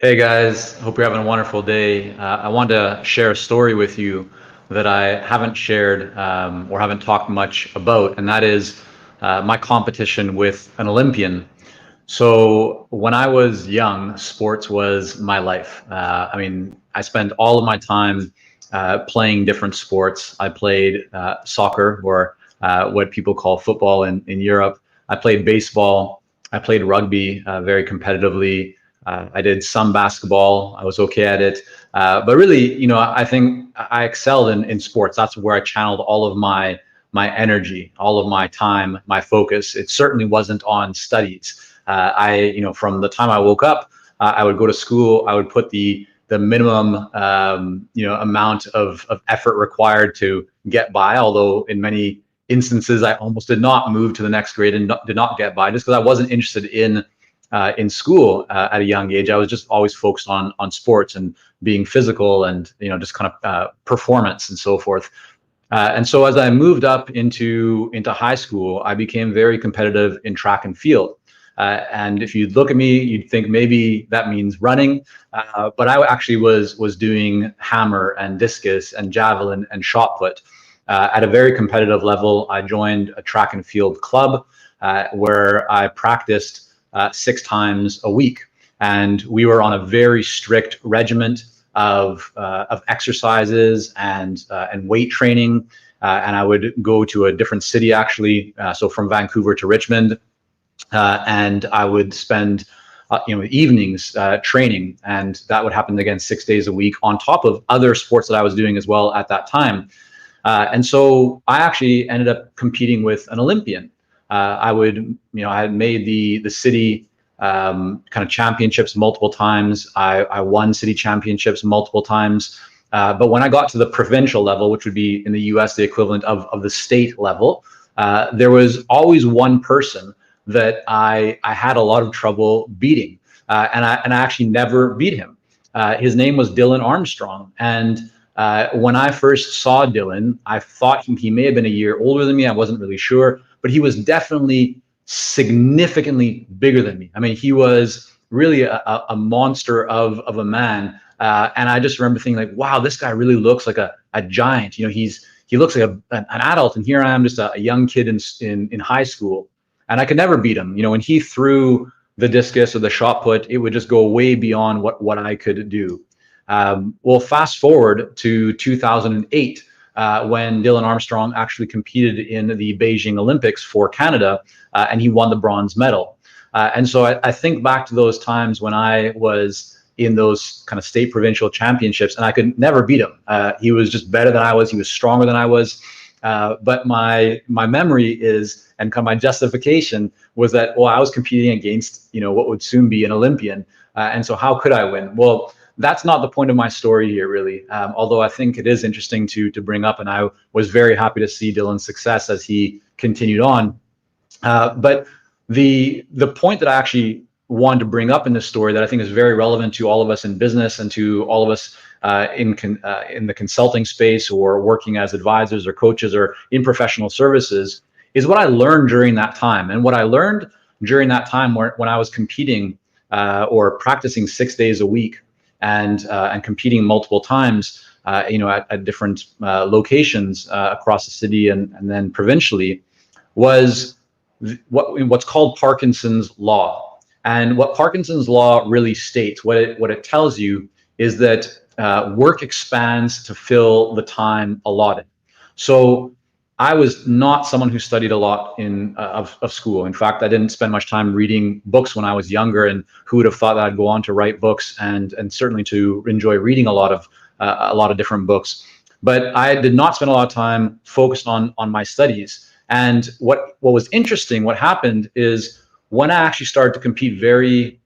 Hey guys, hope you're having a wonderful day. I wanted to share a story with you that I haven't shared or haven't talked much about, and that is my competition with an Olympian. So when I was young, sports was my life. I spent all of my time playing different sports. I played soccer, or what people call football in Europe. I played baseball. I played rugby very competitively. I did some basketball. I was okay at it. But really, I think I excelled in sports. That's where I channeled all of my energy, all of my time, my focus. It certainly wasn't on studies. From the time I woke up, I would go to school. I would put the minimum, amount of effort required to get by. Although in many instances, I almost did not move to the next grade and did not get by just because I wasn't interested in school at a young age. I was just always focused on sports and being physical and just kind of performance and so forth. And so as I moved up into high school, I became very competitive in track and field. And if you look at me, you'd think maybe that means running, but I actually was doing hammer and discus and javelin and shot put. At a very competitive level, I joined a track and field club where I practiced 6 times a week, and we were on a very strict regiment of exercises and weight training. And I would go to a different city actually, so from Vancouver to Richmond, and I would spend evenings training, and that would happen again 6 days a week on top of other sports that I was doing as well at that time. And so I actually ended up competing with an Olympian. I had made the city kind of championships multiple times. I won city championships multiple times. But when I got to the provincial level, which would be in the US, the equivalent of the state level, there was always one person that I had a lot of trouble beating. And I actually never beat him. His name was Dylan Armstrong. And when I first saw Dylan, I thought he may have been a year older than me. I wasn't really sure, but he was definitely significantly bigger than me. I mean, he was really a monster of a man. And I just remember thinking like, wow, this guy really looks like a giant. He looks like an adult, and here I am, just a young kid in high school, and I could never beat him. When he threw the discus or the shot put, it would just go way beyond what I could do. Well, fast forward to 2008, when Dylan Armstrong actually competed in the Beijing Olympics for Canada, and he won the bronze medal. And so I think back to those times when I was in those kind of state provincial championships, and I could never beat him. He was just better than I was. He was stronger than I was. But my memory is, and kind of my justification was that, well, I was competing against what would soon be an Olympian, and so how could I win? Well, that's not the point of my story here, really. Although I think it is interesting to bring up, and I was very happy to see Dylan's success as he continued on. But the point that I actually wanted to bring up in this story, that I think is very relevant to all of us in business and to all of us in the consulting space, or working as advisors or coaches or in professional services, is what I learned during that time. And what I learned during that time when I was competing or practicing 6 days a week and competing multiple times, at different locations across the city and then provincially, was what's called Parkinson's law. And what Parkinson's law really states, what it tells you, is that work expands to fill the time allotted. So I was not someone who studied a lot of school. In fact, I didn't spend much time reading books when I was younger, and who would have thought that I'd go on to write books and certainly to enjoy reading a lot of different books. But I did not spend a lot of time focused on my studies. And what was interesting, what happened is, when I actually started to compete very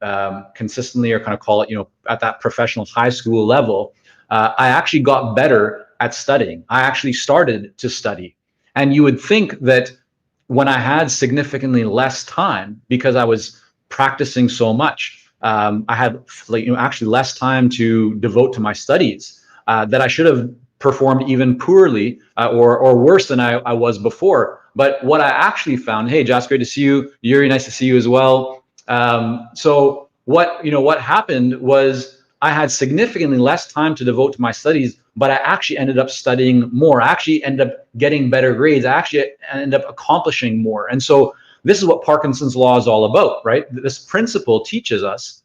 consistently, or kind of call it, at that professional high school level, I actually got better at studying. I actually started to study. And you would think that when I had significantly less time, because I was practicing so much, I had actually less time to devote to my studies, that I should have performed even poorly, or worse than I was before. But what I actually found, hey, Josh, great to see you. Yuri, nice to see you as well. So what happened was I had significantly less time to devote to my studies, but I actually ended up studying more. I actually ended up getting better grades. I actually ended up accomplishing more. And so this is what Parkinson's law is all about, right? This principle teaches us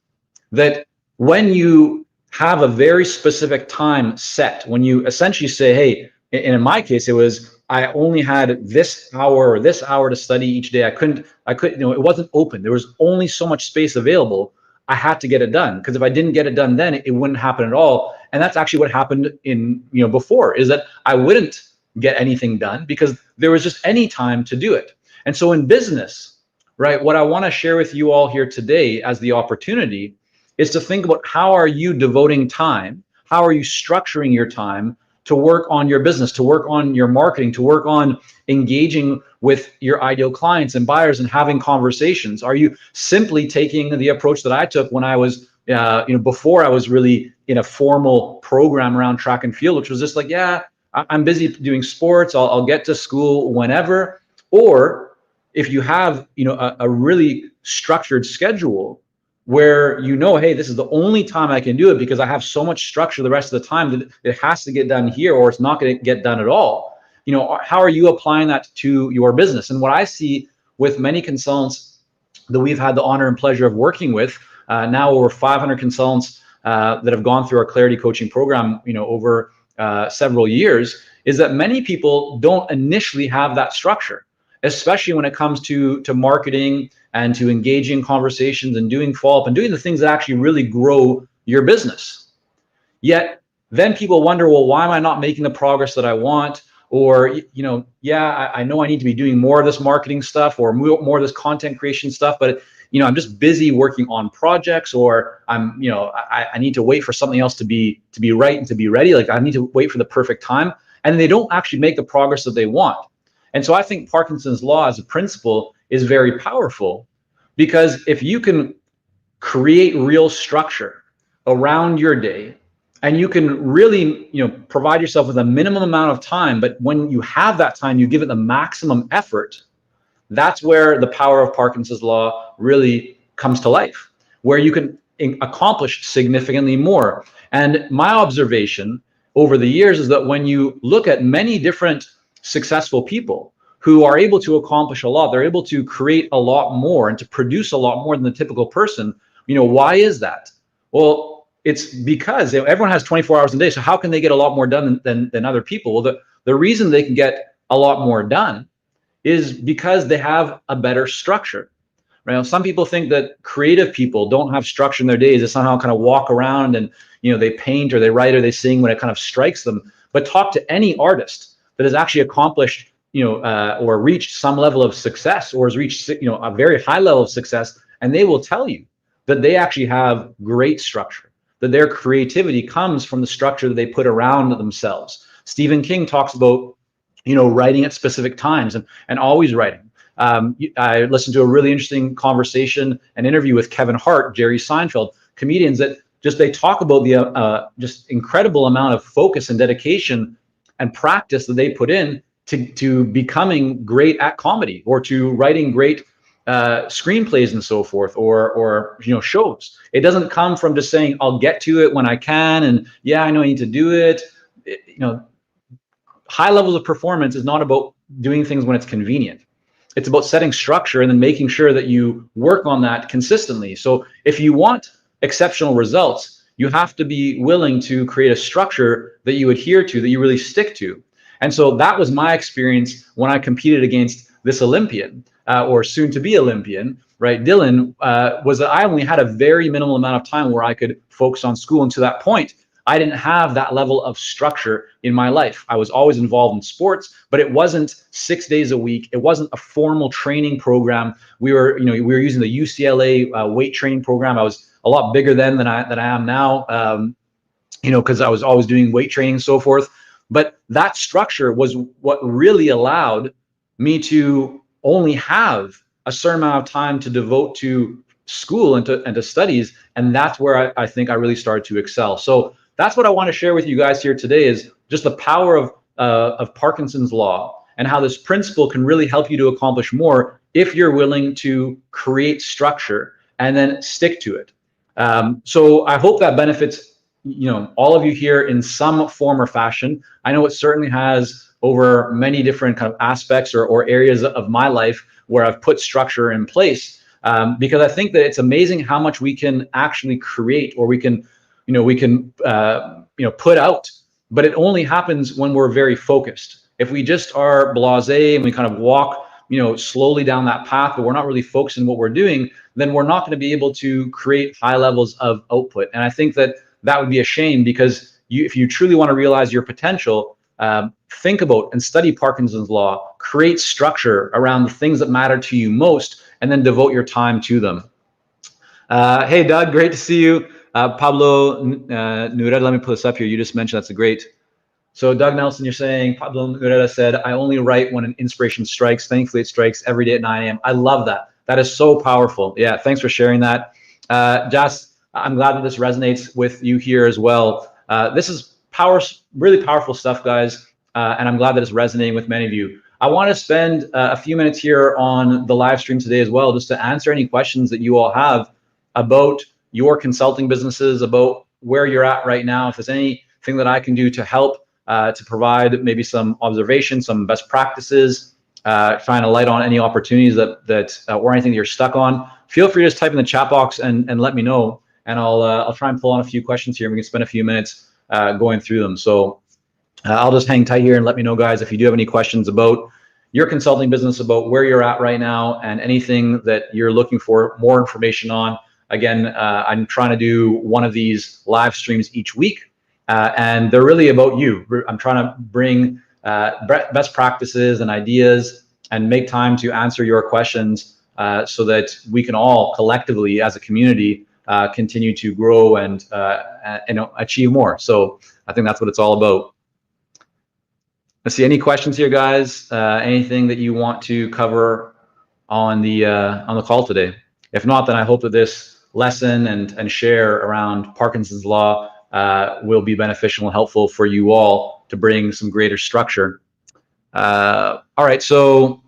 that when you have a very specific time set, when you essentially say, hey, and in my case, it was I only had this hour or this hour to study each day. I couldn't, it wasn't open. There was only so much space available. I had to get it done, because if I didn't get it done then, it wouldn't happen at all. And that's actually what happened in, before, is that I wouldn't get anything done because there was just any time to do it. And so in business, right, what I want to share with you all here today as the opportunity is to think about how are you devoting time, how are you structuring your time to work on your business, to work on your marketing, to work on engaging with your ideal clients and buyers and having conversations. Are you simply taking the approach that I took when I was, before I was really in a formal program around track and field, which was just like, yeah, I'm busy doing sports, I'll get to school whenever. Or if you have, a really structured schedule where hey, this is the only time I can do it because I have so much structure the rest of the time that it has to get done here or it's not going to get done at all. How are you applying that to your business? And what I see with many consultants that we've had the honor and pleasure of working with, now over 500 consultants that have gone through our Clarity Coaching program, over several years, is that many people don't initially have that structure, especially when it comes to marketing and to engaging conversations and doing follow-up and doing the things that actually really grow your business. Yet then people wonder, well, why am I not making the progress that I want? Or, yeah, I know I need to be doing more of this marketing stuff or more of this content creation stuff, but I'm just busy working on projects, or I'm, I need to wait for something else to be right and to be ready. Like I need to wait for the perfect time. And they don't actually make the progress that they want. And so I think Parkinson's law as a principle is very powerful, because if you can create real structure around your day, and you can really, provide yourself with a minimum amount of time, but when you have that time, you give it the maximum effort, that's where the power of Parkinson's law really comes to life, where you can accomplish significantly more. And my observation over the years is that when you look at many different successful people who are able to accomplish a lot, they're able to create a lot more and to produce a lot more than the typical person. Why is that? Well, it's because everyone has 24 hours a day. So how can they get a lot more done than other people? Well, the reason they can get a lot more done is because they have a better structure. Right? Some people think that creative people don't have structure in their days. They somehow kind of walk around and they paint or they write or they sing when it kind of strikes them. But talk to any artist that has actually accomplished or reached some level of success, or has reached a very high level of success, and they will tell you that they actually have great structure, that their creativity comes from the structure that they put around themselves. Stephen King talks about writing at specific times and always writing. I listened to a really interesting conversation, an interview with Kevin Hart, Jerry Seinfeld, comedians that they talk about the just incredible amount of focus and dedication and practice that they put in to becoming great at comedy, or to writing great screenplays and so forth, or shows. It doesn't come from just saying I'll get to it when I can, and yeah, I know I need to do it. High levels of performance is not about doing things when it's convenient. It's about setting structure and then making sure that you work on that consistently. So if you want exceptional results, you have to be willing to create a structure that you adhere to, that you really stick to. And so that was my experience when I competed against this Olympian, or soon to be Olympian, right? Dylan, was that I only had a very minimal amount of time where I could focus on school. And to that point, I didn't have that level of structure in my life. I was always involved in sports, but it wasn't 6 days a week. It wasn't a formal training program. We were using the UCLA weight training program. I was a lot bigger then than I am now, because I was always doing weight training and so forth. But that structure was what really allowed me to only have a certain amount of time to devote to school and to studies. And that's where I think I really started to excel. So that's what I want to share with you guys here today, is just the power of Parkinson's law, and how this principle can really help you to accomplish more if you're willing to create structure and then stick to it. So I hope that benefits all of you here in some form or fashion. I know it certainly has over many different kind of aspects or areas of my life where I've put structure in place, because I think that it's amazing how much we can actually create, or we can put out, but it only happens when we're very focused. If we just are blasé and we kind of walk slowly down that path, but we're not really focused on what we're doing, then we're not going to be able to create high levels of output. And I think that that would be a shame, because if you truly want to realize your potential, think about and study Parkinson's law, create structure around the things that matter to you most, and then devote your time to them. Hey, Doug, great to see you. Pablo Nured, let me put this up here. You just mentioned that's a great. So Doug Nelson, you're saying, Pablo Nured said, I only write when an inspiration strikes. Thankfully, it strikes every day at 9 a.m. I love that. That is so powerful. Yeah, thanks for sharing that. Jas, I'm glad that this resonates with you here as well. This is really powerful stuff, guys, and I'm glad that it's resonating with many of you. I want to spend a few minutes here on the live stream today as well, just to answer any questions that you all have about your consulting businesses, about where you're at right now. If there's anything that I can do to help, to provide maybe some observations, some best practices, shine a light on any opportunities that or anything that you're stuck on, feel free to just type in the chat box and let me know, and I'll try and pull on a few questions here. We can spend a few minutes going through them. So I'll just hang tight here and let me know, guys, if you do have any questions about your consulting business, about where you're at right now, and anything that you're looking for more information on. Again, I'm trying to do one of these live streams each week, and they're really about you. I'm trying to bring best practices and ideas and make time to answer your questions, so that we can all collectively as a community continue to grow and achieve more. So I think that's what it's all about. Let's see, any questions here, guys? Anything that you want to cover on the call today? If not, then I hope that this lesson and share around Parkinson's law will be beneficial and helpful for you all to bring some greater structure. All right, so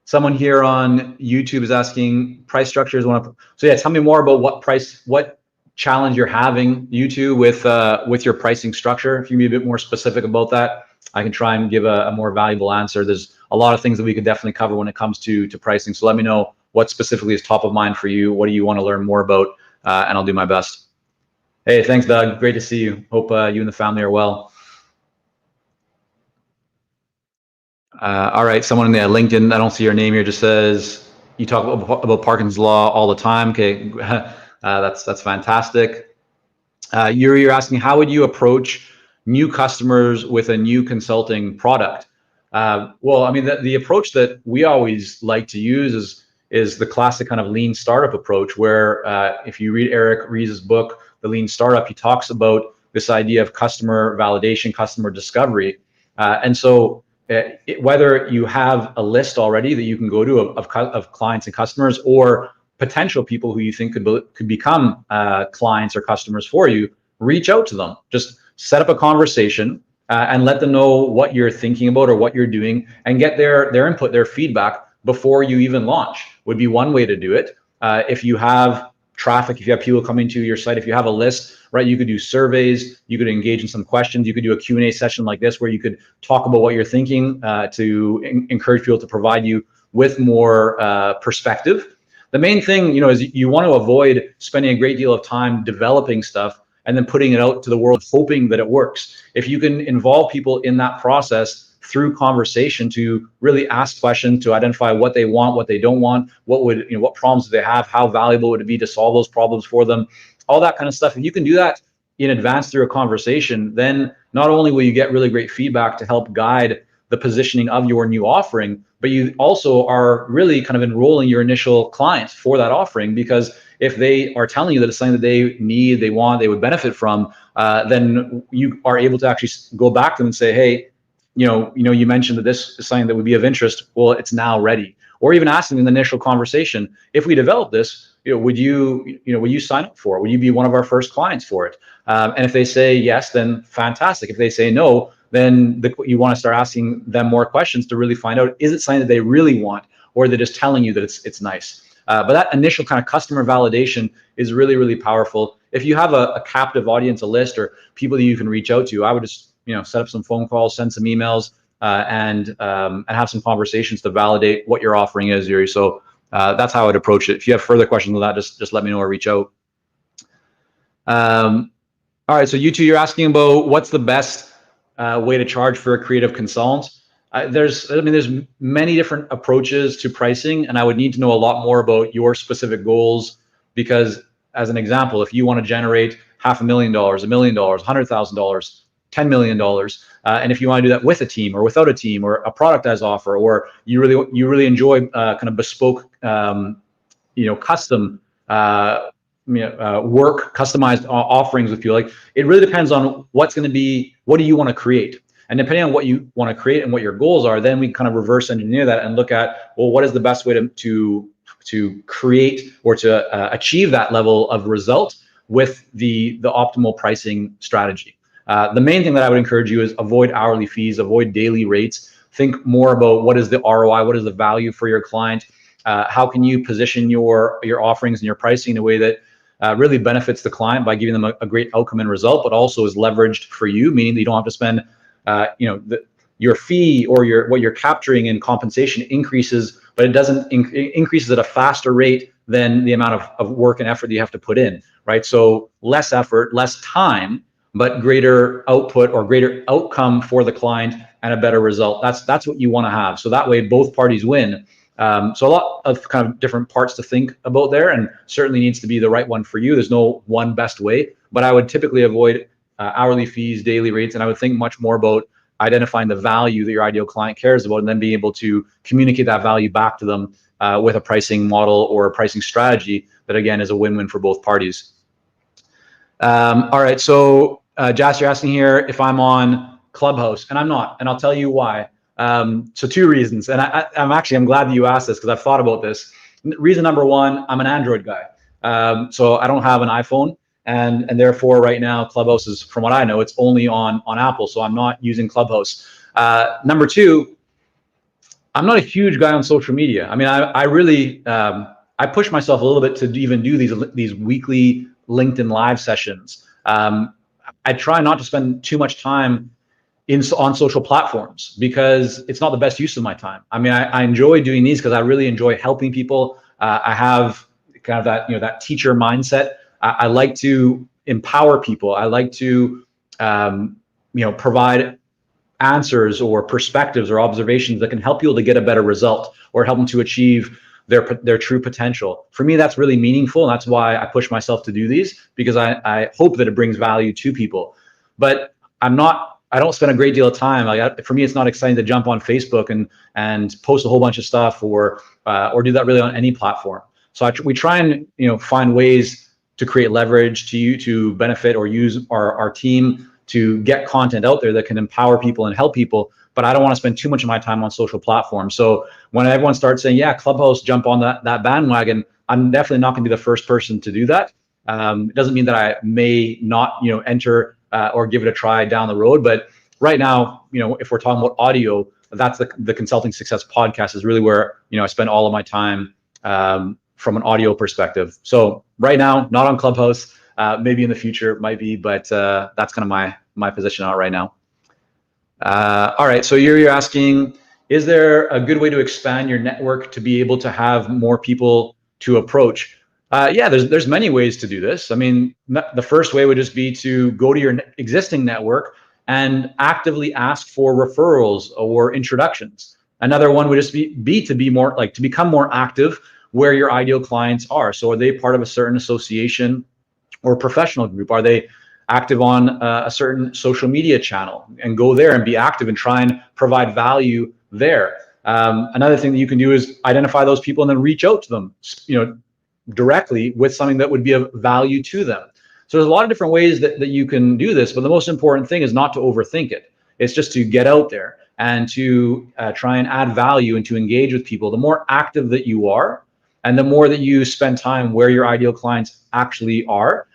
someone here on YouTube is asking price structures. So yeah, tell me more about what challenge you're having, you two, with your pricing structure. If you can be a bit more specific about that, I can try and give a more valuable answer. There's a lot of things that we could definitely cover when it comes to pricing. So let me know what specifically is top of mind for you. What do you want to learn more about? And I'll do my best. Hey, thanks, Doug. Great to see you. Hope you and the family are well. All right, someone in the LinkedIn, I don't see your name here, just says you talk about Parkinson's law all the time. Okay, that's fantastic. You're asking, how would you approach new customers with a new consulting product? Well, I mean, the approach that we always like to use is the classic kind of lean startup approach, where if you read Eric Ries's book, The Lean Startup, he talks about this idea of customer validation, customer discovery. And so whether you have a list already that you can go to of clients and customers, or potential people who you think could become clients or customers for you, reach out to them. Just set up a conversation and let them know what you're thinking about or what you're doing, and get their input, their feedback before you even launch. Would be one way to do it. If you have traffic, if you have people coming to your site, if you have a list, right, you could do surveys, you could engage in some questions, you could do a Q&A session like this where you could talk about what you're thinking to encourage people to provide you with more perspective. The main thing, is you want to avoid spending a great deal of time developing stuff and then putting it out to the world hoping that it works. If you can involve people in that process through conversation, to really ask questions, to identify what they want, what they don't want, what problems do they have, how valuable would it be to solve those problems for them, all that kind of stuff. If you can do that in advance through a conversation, then not only will you get really great feedback to help guide the positioning of your new offering, but you also are really kind of enrolling your initial clients for that offering, because if they are telling you that it's something that they need, they want, they would benefit from, then you are able to actually go back to them and say, hey, you mentioned that this is something that would be of interest. Well, it's now ready. Or even asking in the initial conversation, if we develop this, would you sign up for it? Would you be one of our first clients for it? And if they say yes, then fantastic. If they say no, then you want to start asking them more questions to really find out, is it something that they really want, or they're just telling you that it's nice? But that initial kind of customer validation is really, really powerful. If you have a captive audience, a list, or people that you can reach out to, I would just set up some phone calls, send some emails, and have some conversations to validate what your offering is, Yuri. So that's how I'd approach it. If you have further questions on that, just let me know or reach out. All right, so you two, you're asking about what's the best way to charge for a creative consultant. There's many different approaches to pricing, and I would need to know a lot more about your specific goals, because as an example, if you want to generate $500,000, $1 million, $100,000, $10 million, and if you want to do that with a team or without a team, or a productized offer, or you really enjoy kind of bespoke, custom work, customized offerings with you, like, it really depends on what do you want to create. And depending on what you want to create and what your goals are, then we kind of reverse engineer that and look at, well, what is the best way to create or to achieve that level of result with the optimal pricing strategy. The main thing that I would encourage you is avoid hourly fees, avoid daily rates. Think more about what is the ROI, what is the value for your client, how can you position your offerings and your pricing in a way that really benefits the client by giving them a great outcome and result, but also is leveraged for you, meaning that you don't have to spend your fee or what you're capturing in compensation increases, but it doesn't increases at a faster rate than the amount of work and effort that you have to put in, right? So less effort, less time, but greater output or greater outcome for the client and a better result. That's what you want to have. So that way both parties win. So a lot of kind of different parts to think about there, and certainly needs to be the right one for you. There's no one best way, but I would typically avoid hourly fees, daily rates, and I would think much more about identifying the value that your ideal client cares about, and then being able to communicate that value back to them with a pricing model or a pricing strategy that, again, is a win-win for both parties. All right, so Jas, you're asking here if I'm on Clubhouse, and I'm not, and I'll tell you why. So two reasons, and I'm glad that you asked this, because I've thought about this. Reason number one, I'm an Android guy, so I don't have an iPhone. And therefore, right now, Clubhouse is, from what I know, it's only on Apple, so I'm not using Clubhouse. Number two, I'm not a huge guy on social media. I mean, I really I push myself a little bit to even do these weekly LinkedIn live sessions. I try not to spend too much time on social platforms, because it's not the best use of my time. I mean, I enjoy doing these because I really enjoy helping people. I have kind of that that teacher mindset. I like to empower people. I like to, provide answers or perspectives or observations that can help people to get a better result or help them to achieve their true potential. For me, that's really meaningful, and that's why I push myself to do these, because I hope that it brings value to people. But I don't spend a great deal of time. For me, it's not exciting to jump on Facebook and post a whole bunch of stuff or do that really on any platform. So we try and find ways to create leverage to benefit or use our team to get content out there that can empower people and help people. But I don't want to spend too much of my time on social platforms. So when everyone starts saying, yeah, Clubhouse, jump on that bandwagon, I'm definitely not going to be the first person to do that. It doesn't mean that I may not enter or give it a try down the road. But right now, if we're talking about audio, that's the Consulting Success podcast is really where I spend all of my time from an audio perspective. So right now, not on Clubhouse. Maybe in the future might be, but that's kind of my position out right now. All right, so you're asking, is there a good way to expand your network to be able to have more people to approach? Yeah, there's many ways to do this. I mean, the first way would just be to go to your existing network and actively ask for referrals or introductions. Another one would just be to become more active where your ideal clients are. So are they part of a certain association or professional group? Are they active on a certain social media channel? And go there and be active and try and provide value there. Another thing that you can do is identify those people and then reach out to them, directly with something that would be of value to them. So there's a lot of different ways that you can do this, but the most important thing is not to overthink it. It's just to get out there and to try and add value and to engage with people. The more active that you are, and the more that you spend time where your ideal clients actually are,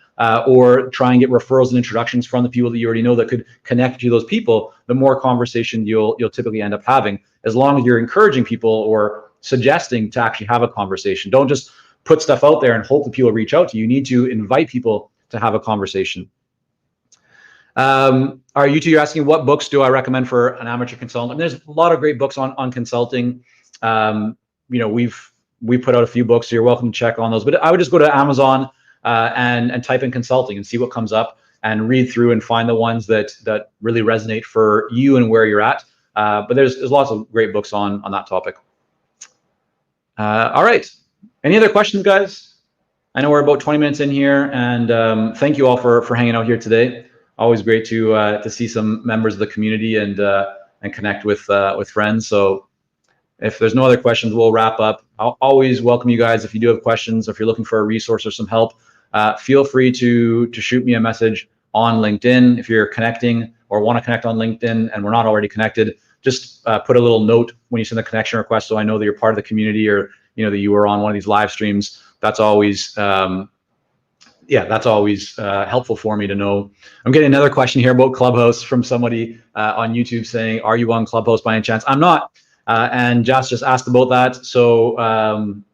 or try and get referrals and introductions from the people that you already know that could connect you to those people, the more conversation you'll typically end up having, as long as you're encouraging people or suggesting to actually have a conversation. Don't just put stuff out there and hope that people reach out to you. You need to invite people to have a conversation. All right, you two, you're asking what books do I recommend for an amateur consultant? There's a lot of great books on consulting. We put out a few books, so you're welcome to check on those. But I would just go to Amazon and type in consulting and see what comes up, and read through and find the ones that really resonate for you and where you're at. But there's lots of great books on that topic. All right, any other questions, guys? I know we're about 20 minutes in here, and thank you all for hanging out here today. Always great to see some members of the community and connect with friends. So if there's no other questions, we'll wrap up. I'll always welcome you guys. If you do have questions, or if you're looking for a resource or some help, feel free to shoot me a message on LinkedIn. If you're connecting or want to connect on LinkedIn and we're not already connected, just put a little note when you send the connection request, so I know that you're part of the community, or that you were on one of these live streams. That's always helpful for me to know. I'm getting another question here about Clubhouse from somebody on YouTube saying, "Are you on Clubhouse by any chance?" I'm not, and Josh just asked about that. So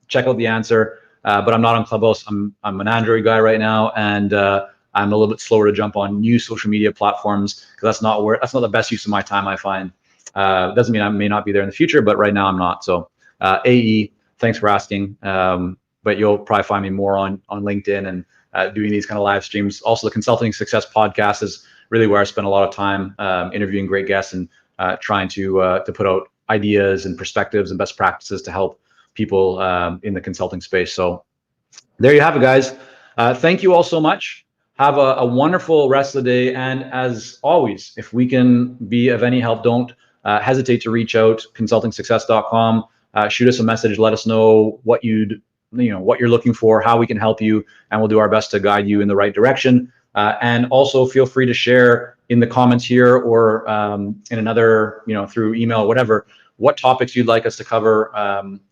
check out the answer. But I'm not on Clubhouse. I'm an Android guy right now, and I'm a little bit slower to jump on new social media platforms, because that's not the best use of my time, I find. Doesn't mean I may not be there in the future, but right now I'm not. So AE, thanks for asking. But you'll probably find me more on LinkedIn and doing these kind of live streams. Also, the Consulting Success Podcast is really where I spend a lot of time interviewing great guests and trying to put out ideas and perspectives and best practices to help people in the consulting space. So there you have it, guys. Thank you all so much. Have a wonderful rest of the day. And as always, if we can be of any help, don't hesitate to reach out. consultingsuccess.com. Shoot us a message. Let us know what what you're looking for, how we can help you, and we'll do our best to guide you in the right direction. And also feel free to share in the comments here, or in another, through email, whatever, what topics you'd like us to cover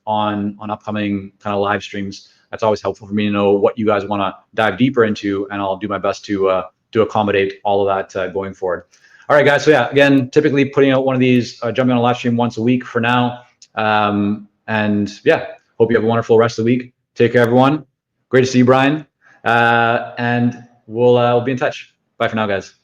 on upcoming kind of live streams. That's always helpful for me to know what you guys want to dive deeper into, and I'll do my best to accommodate all of that going forward. All right, guys. So yeah, again, typically putting out one of these, jumping on a live stream once a week for now. And yeah, hope you have a wonderful rest of the week. Take care, everyone. Great to see you, Brian. And we'll be in touch. Bye for now, guys.